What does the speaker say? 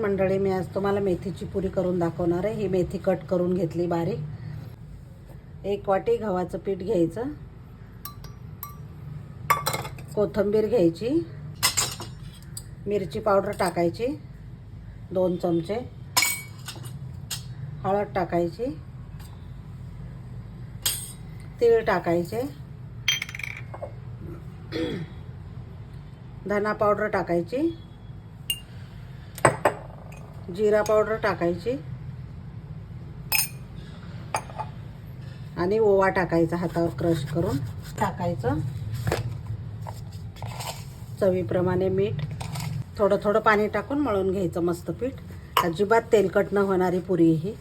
मंडळी, मी आज तुम्हाला मेथीची पुरी करून दाखवणार आहे। ही मेथी कट करून घेतली बारीक। 1 वाटी गव्हाचं पीठ घ्यायचं, कोथिंबीर घ्यायची, मिरची पावडर टाकायची 2 चमचे, हळद टाकायची, तीळ टाकायचे, धना पावडर टाकायची, जीरा पावडर टाकायची आणि ओवा टाकायचा हातावर क्रश करून टाकायचं। चवीप्रमाणे मीठ, थोडं थोडं पाणी टाकून मळून घ्यायचं मस्त पीठ। अजिबात तेलकट न होणारी पुरी ही।